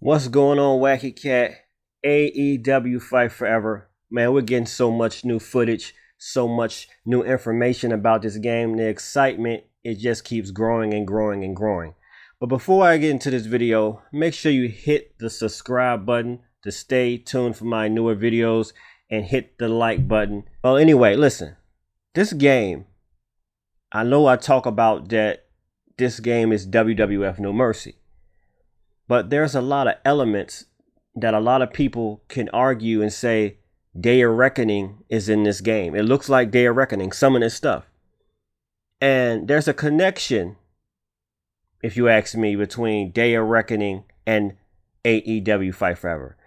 What's going on, Wacky Cat? AEW Fight Forever. Man, we're getting so much new footage, so much new information about this game. The excitement, it just keeps growing and growing and growing. But before I get into this video, make sure you hit the subscribe button to stay tuned for my newer videos and hit the like button. Well, anyway, listen. This game, I know I talk about that this game is WWF No Mercy. But there's a lot of elements that a lot of people can argue and say Day of Reckoning is in this game. It looks like Day of Reckoning, some of this stuff. And there's a connection, if you ask me, between Day of Reckoning and AEW Fight Forever.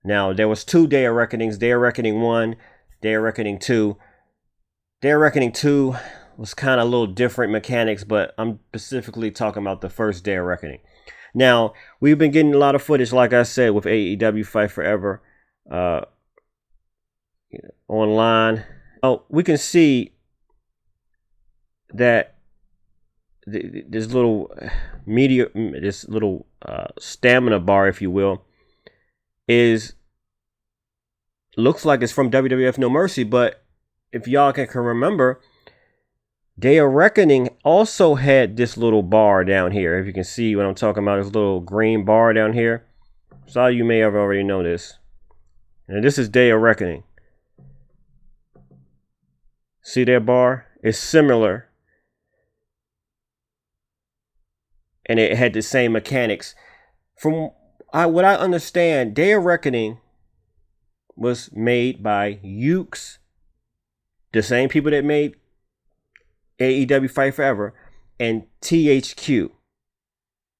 Now, there was two Day of Reckonings, Day of Reckoning 1, Day of Reckoning 2. Day of Reckoning 2 was kind of a little different mechanics, but I'm specifically talking about the first Day of Reckoning. Now, we've been getting a lot of footage, like I said, with AEW Fight Forever online. Oh, we can see that this little stamina bar, if you will, looks like it's from WWF No Mercy. But if y'all can remember, Day of Reckoning also had this little bar down here. If you can see what I'm talking about, this little green bar down here. Some of you may have already known this. And this is Day of Reckoning. See that bar? It's similar. And it had the same mechanics. From what I understand, Day of Reckoning was made by Ukes, the same people that made AEW Fight Forever, and THQ.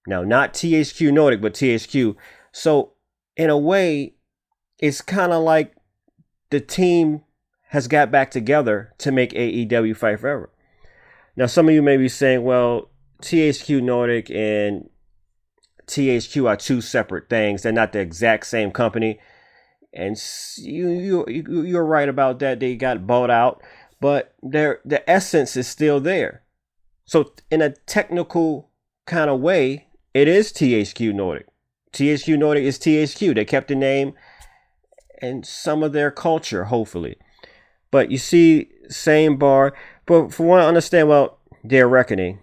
Now, not THQ Nordic, but THQ. So, in a way, it's kind of like the team has got back together to make AEW Fight Forever. Now, some of you may be saying, well, THQ Nordic and THQ are two separate things. They're not the exact same company. And you're right about that. They got bought out. But the essence is still there. So in a technical kind of way, it is THQ Nordic. THQ Nordic is THQ. They kept the name and some of their culture, hopefully. But you see, same bar. But from what I understand about Day of Reckoning,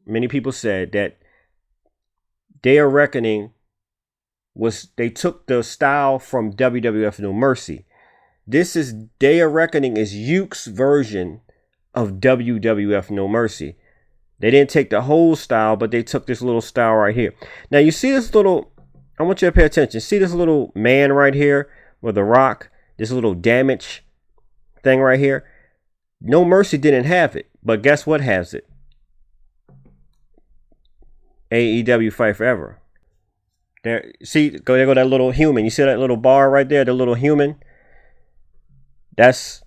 many people said that Day of Reckoning they took the style from WWF No Mercy. This is Day of Reckoning is Ukes' version of WWF No Mercy. They didn't take the whole style, but they took this little style right here. Now you see this little, I want you to pay attention. See this little man right here with the rock, this little damage thing right here. No Mercy didn't have it, but guess what has it? AEW Fight Forever. There go that little human. You see that little bar right there, the little human? That's,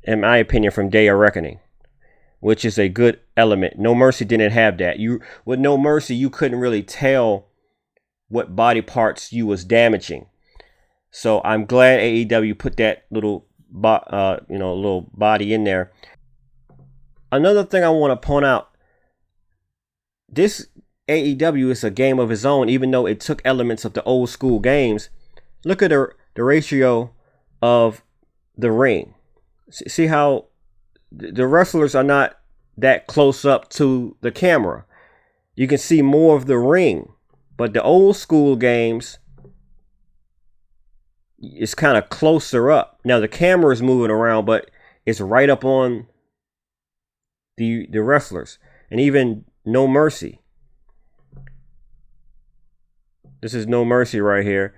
in my opinion, from Day of Reckoning, which is a good element. No Mercy didn't have that. With No Mercy, you couldn't really tell what body parts you was damaging. So I'm glad AEW put that little body in there. Another thing I want to point out, this AEW is a game of its own, even though it took elements of the old school games. Look at the ratio of the ring. See how the wrestlers are not that close up to the camera. You can see more of the ring, but the old school games, it's kind of closer up. Now the camera is moving around, but it's right up on the wrestlers. And even No Mercy. This is No Mercy right here.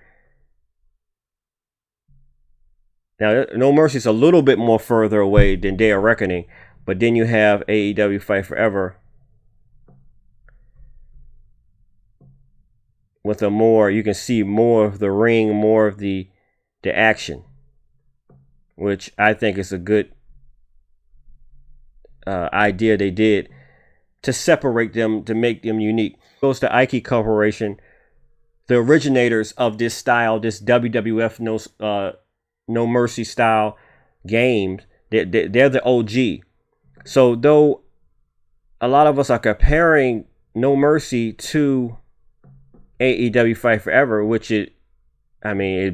Now, No Mercy is a little bit more further away than Day of Reckoning, but then you have AEW Fight Forever with you can see more of the ring, more of the action, which I think is a good idea they did to separate them, to make them unique. Goes to Ike Corporation, the originators of this style, this WWF No Mercy style games. They're the OG. So though a lot of us are comparing No Mercy to AEW Fight Forever, which it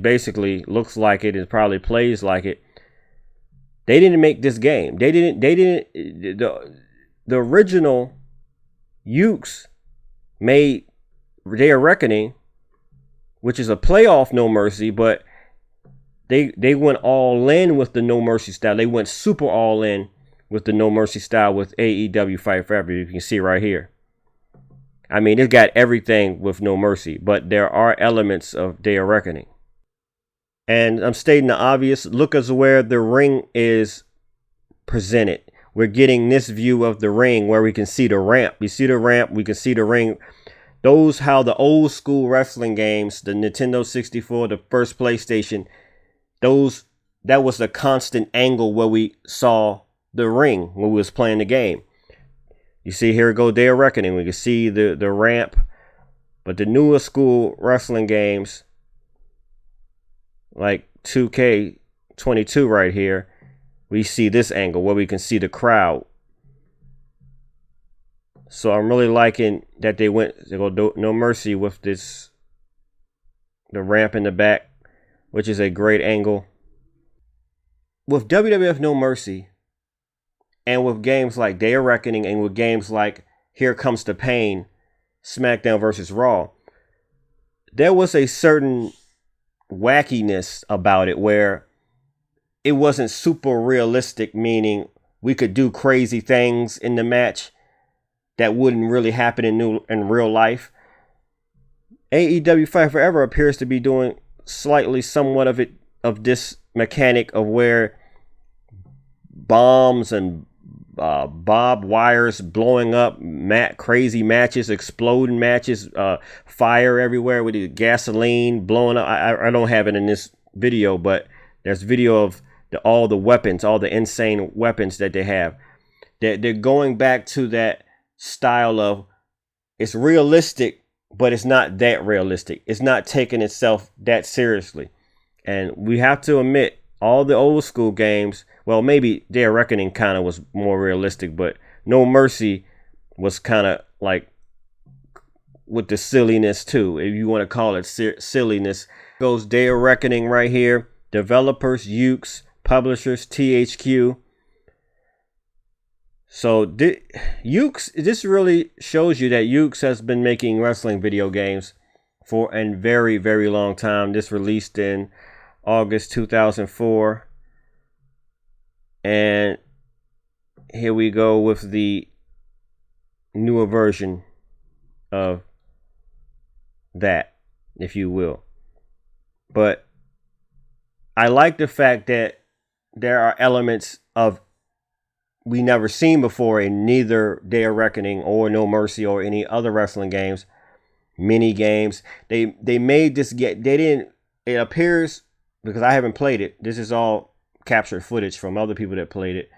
basically looks like it and probably plays like it. They didn't make this game. The original Ukes made Day of Reckoning, which is a playoff No Mercy, but they went all in with the No Mercy style. They went super all in with the No Mercy style with AEW Fight Forever. You can see right here. I mean, it's got everything with No Mercy, but there are elements of Day of Reckoning. And I'm stating the obvious. Look as where the ring is presented. We're getting this view of the ring where we can see the ramp. You see the ramp, we can see the ring. Those how the old school wrestling games, the Nintendo 64, the first PlayStation, that was the constant angle where we saw the ring when we was playing the game. You see here go Day of Reckoning. We can see the ramp. But the newer school wrestling games, like 2K22 right here, we see this angle where we can see the crowd. So I'm really liking that they go No Mercy with the ramp in the back, which is a great angle. With WWF No Mercy, and with games like Day of Reckoning, and with games like Here Comes the Pain, SmackDown versus Raw, there was a certain wackiness about it where it wasn't super realistic, meaning we could do crazy things in the match that wouldn't really happen in real life. AEW Fight Forever appears to be doing slightly somewhat of this mechanic of where bombs and barbed wires blowing up, crazy matches, exploding matches, fire everywhere with the gasoline blowing up. I don't have it in this video, but there's video of all the weapons, all the insane weapons that they have. They're going back to that style of it's realistic, but it's not that realistic. It's not taking itself that seriously. And we have to admit, all the old school games, well, maybe Day of Reckoning kind of was more realistic, but No Mercy was kind of like with the silliness too, if you want to call it silliness. Goes Day of Reckoning right here. Developers, Ukes, publishers, THQ. So Ukes, this really shows you that Ukes has been making wrestling video games for a very, very long time. This released in August 2004. And here we go with the newer version of that, if you will. But I like the fact that there are elements of we never seen before in neither Day of Reckoning or No Mercy or any other wrestling games, mini games. They made this it appears, because I haven't played it, this is all captured footage from other people that played it.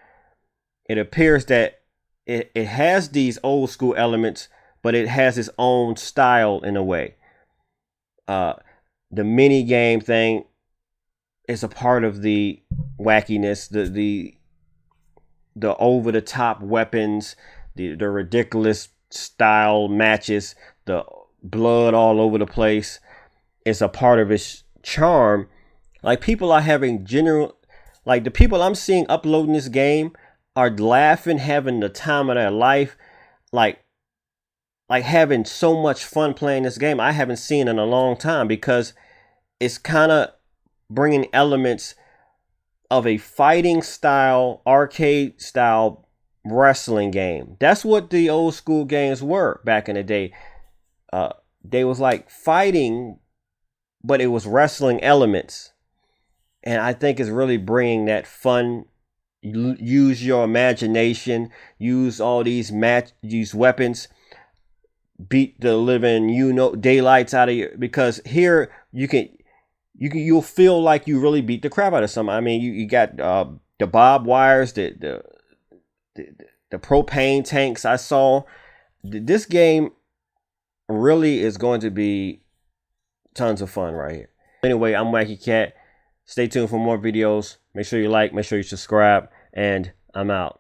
It appears that it has these old school elements, but it has its own style in a way. The mini game thing is a part of the wackiness, the over the top weapons, the ridiculous style matches, the blood all over the place. It's a part of its charm. Like, people are having like the people I'm seeing uploading this game are laughing, having the time of their life, like having so much fun playing this game I haven't seen in a long time, because it's kind of bringing elements of a fighting style, arcade style wrestling game. That's what the old school games were back in the day. They was like fighting, but it was wrestling elements. And I think it's really bringing that fun. Use your imagination. Use all these weapons. Beat the living daylights out of you, because here you'll feel like you really beat the crap out of something. I mean, you got the barbed wires, the propane tanks. I saw this game really is going to be tons of fun right here. Anyway, I'm Wacky Cat. Stay tuned for more videos. Make sure you like, make sure you subscribe, and I'm out.